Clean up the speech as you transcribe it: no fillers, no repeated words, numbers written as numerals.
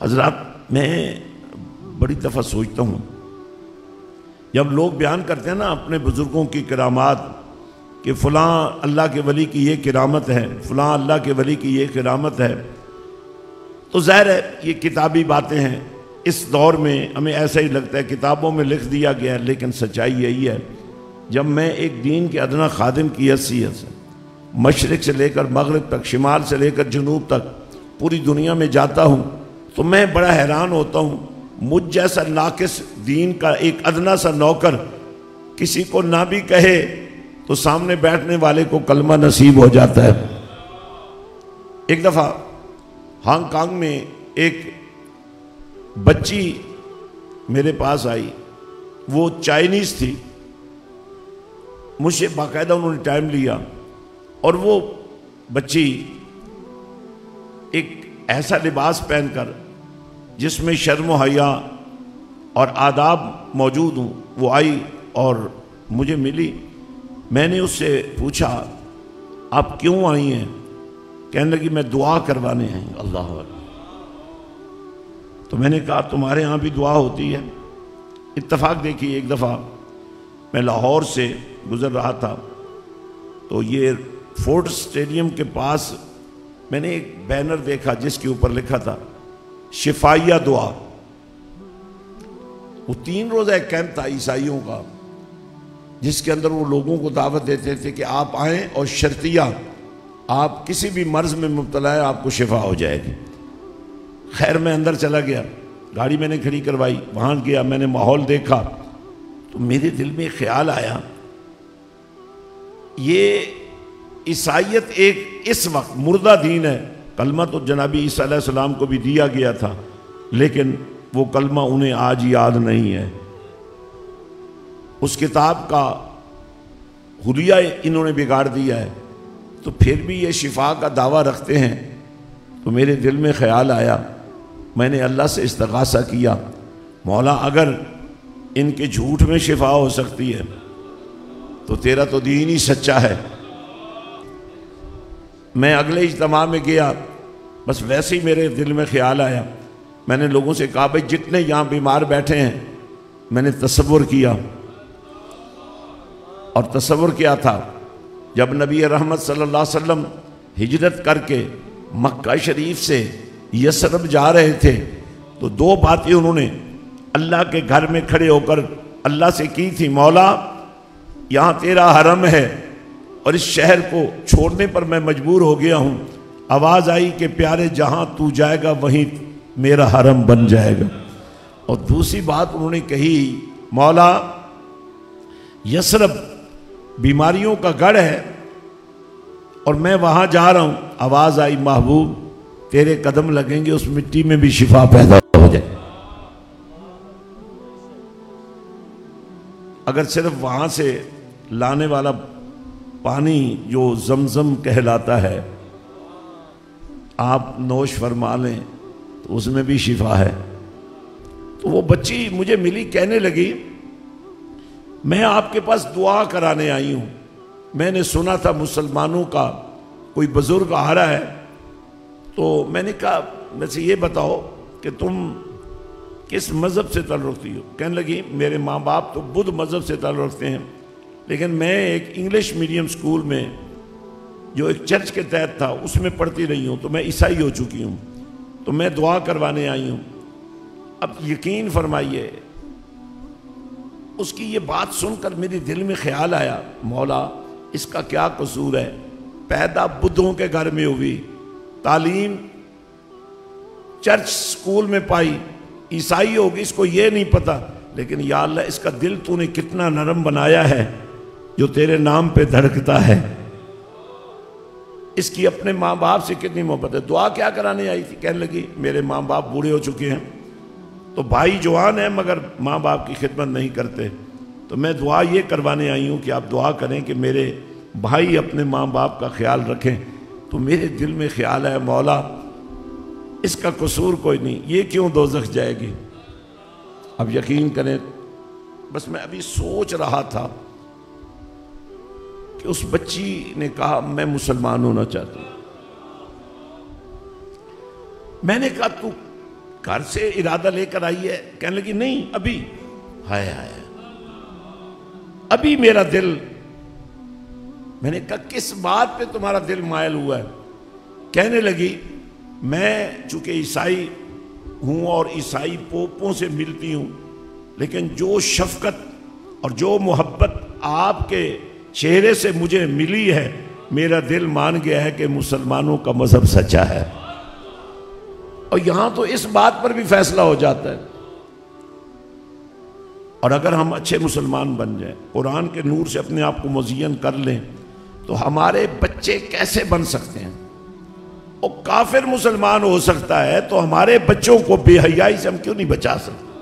حضرات میں بڑی دفعہ سوچتا ہوں جب لوگ بیان کرتے ہیں نا اپنے بزرگوں کی کرامات کہ فلاں اللہ کے ولی کی یہ کرامت ہے، فلاں اللہ کے ولی کی یہ کرامت ہے، تو ظاہر ہے یہ کتابی باتیں ہیں۔ اس دور میں ہمیں ایسا ہی لگتا ہے کتابوں میں لکھ دیا گیا ہے، لیکن سچائی یہی ہے جب میں ایک دین کے ادنا خادم کی حیثیت سے مشرق سے لے کر مغرب تک، شمال سے لے کر جنوب تک پوری دنیا میں جاتا ہوں تو میں بڑا حیران ہوتا ہوں، مجھ جیسا ناقص دین کا ایک ادنا سا نوکر کسی کو نہ بھی کہے تو سامنے بیٹھنے والے کو کلمہ نصیب ہو جاتا ہے۔ ایک دفعہ ہانگ کانگ میں ایک بچی میرے پاس آئی، وہ چائنیز تھی، مجھ سے باقاعدہ انہوں نے ٹائم لیا، اور وہ بچی ایک ایسا لباس پہن کر جس میں شرم و حیا اور آداب موجود ہوں وہ آئی اور مجھے ملی۔ میں نے اس سے پوچھا آپ کیوں آئی ہیں؟ کہنے لگی میں دعا کروانے ہیں۔ اللہ اکبر۔ تو میں نے کہا تمہارے ہاں بھی دعا ہوتی ہے؟ اتفاق دیکھیے ایک دفعہ میں لاہور سے گزر رہا تھا تو یہ فورٹ اسٹیڈیم کے پاس میں نے ایک بینر دیکھا جس کے اوپر لکھا تھا شفائیہ دعا۔ وہ 3 روزہ ایک کیمپ تھا عیسائیوں کا جس کے اندر وہ لوگوں کو دعوت دیتے تھے کہ آپ آئیں اور شرطیہ آپ کسی بھی مرض میں مبتلا ہے آپ کو شفا ہو جائے گی۔ خیر میں اندر چلا گیا، گاڑی میں نے کھڑی کروائی، وہاں گیا، میں نے ماحول دیکھا تو میرے دل میں خیال آیا یہ عیسائیت ایک اس وقت مردہ دین ہے۔ کلمہ تو جناب عیسیٰ علیہ السلام کو بھی دیا گیا تھا لیکن وہ کلمہ انہیں آج یاد نہیں ہے، اس کتاب کا حلیہ انہوں نے بگاڑ دیا ہے، تو پھر بھی یہ شفا کا دعویٰ رکھتے ہیں۔ تو میرے دل میں خیال آیا، میں نے اللہ سے استغاثہ کیا، مولا اگر ان کے جھوٹ میں شفا ہو سکتی ہے تو تیرا تو دین ہی سچا ہے۔ میں اگلے اجتماع میں گیا، بس ویسے ہی میرے دل میں خیال آیا، میں نے لوگوں سے کہا بھائی جتنے یہاں بیمار بیٹھے ہیں، میں نے تصور کیا، اور تصور کیا تھا جب نبی رحمت صلی اللہ علیہ وسلم ہجرت کر کے مکہ شریف سے یثرب جا رہے تھے تو 2 باتیں انہوں نے اللہ کے گھر میں کھڑے ہو کر اللہ سے کی تھی، مولا یہاں تیرا حرم ہے اور اس شہر کو چھوڑنے پر میں مجبور ہو گیا ہوں، آواز آئی کہ پیارے جہاں تو جائے گا وہیں میرا حرم بن جائے گا۔ اور دوسری بات انہوں نے کہی، مولا یثرب بیماریوں کا گڑھ ہے اور میں وہاں جا رہا ہوں، آواز آئی محبوب تیرے قدم لگیں گے اس مٹی میں بھی شفا پیدا ہو جائے۔ اگر صرف وہاں سے لانے والا پانی جو زمزم کہلاتا ہے آپ نوش فرما لیں تو اس میں بھی شفا ہے۔ تو وہ بچی مجھے ملی، کہنے لگی میں آپ کے پاس دعا کرانے آئی ہوں، میں نے سنا تھا مسلمانوں کا کوئی بزرگ آ رہا ہے، تو میں نے کہا میں سے یہ بتاؤ کہ تم کس مذہب سے تعلق رکھتی ہو؟ کہنے لگی میرے ماں باپ تو بدھ مذہب سے تعلق رکھتے ہیں لیکن میں ایک انگلش میڈیم سکول میں جو ایک چرچ کے تحت تھا اس میں پڑھتی رہی ہوں، تو میں عیسائی ہو چکی ہوں، تو میں دعا کروانے آئی ہوں۔ اب یقین فرمائیے اس کی یہ بات سن کر میرے دل میں خیال آیا، مولا اس کا کیا قصور ہے؟ پیدا بدھوں کے گھر میں ہوئی، تعلیم چرچ سکول میں پائی، عیسائی ہوگی، اس کو یہ نہیں پتا، لیکن یا اللہ اس کا دل تو نے کتنا نرم بنایا ہے جو تیرے نام پہ دھڑکتا ہے۔ اس کی اپنے ماں باپ سے کتنی محبت ہے۔ دعا کیا کرانے آئی تھی؟ کہنے لگی میرے ماں باپ بوڑھے ہو چکے ہیں، تو بھائی جوان ہیں مگر ماں باپ کی خدمت نہیں کرتے، تو میں دعا یہ کروانے آئی ہوں کہ آپ دعا کریں کہ میرے بھائی اپنے ماں باپ کا خیال رکھیں۔ تو میرے دل میں خیال ہے مولا اس کا قصور کوئی نہیں، یہ کیوں دوزخ جائے گی؟ اب یقین کریں بس میں ابھی سوچ رہا تھا کہ اس بچی نے کہا میں مسلمان ہونا چاہتی ہوں۔ میں نے کہا تو گھر سے ارادہ لے کر آئی ہے، کہنے لگی نہیں ابھی، ہائے ہائے ابھی میرا دل. میں نے کہا کس بات پہ تمہارا دل مائل ہوا ہے؟ کہنے لگی میں چونکہ عیسائی ہوں اور عیسائی پوپوں سے ملتی ہوں، لیکن جو شفقت اور جو محبت آپ کے چہرے سے مجھے ملی ہے، میرا دل مان گیا ہے کہ مسلمانوں کا مذہب سچا ہے. اور یہاں تو اس بات پر بھی فیصلہ ہو جاتا ہے. اور اگر ہم اچھے مسلمان بن جائیں، قرآن کے نور سے اپنے آپ کو مزین کر لیں، تو ہمارے بچے کیسے بن سکتے ہیں؟ اور کافر مسلمان ہو سکتا ہے تو ہمارے بچوں کو بے حیائی سے ہم کیوں نہیں بچا سکتے؟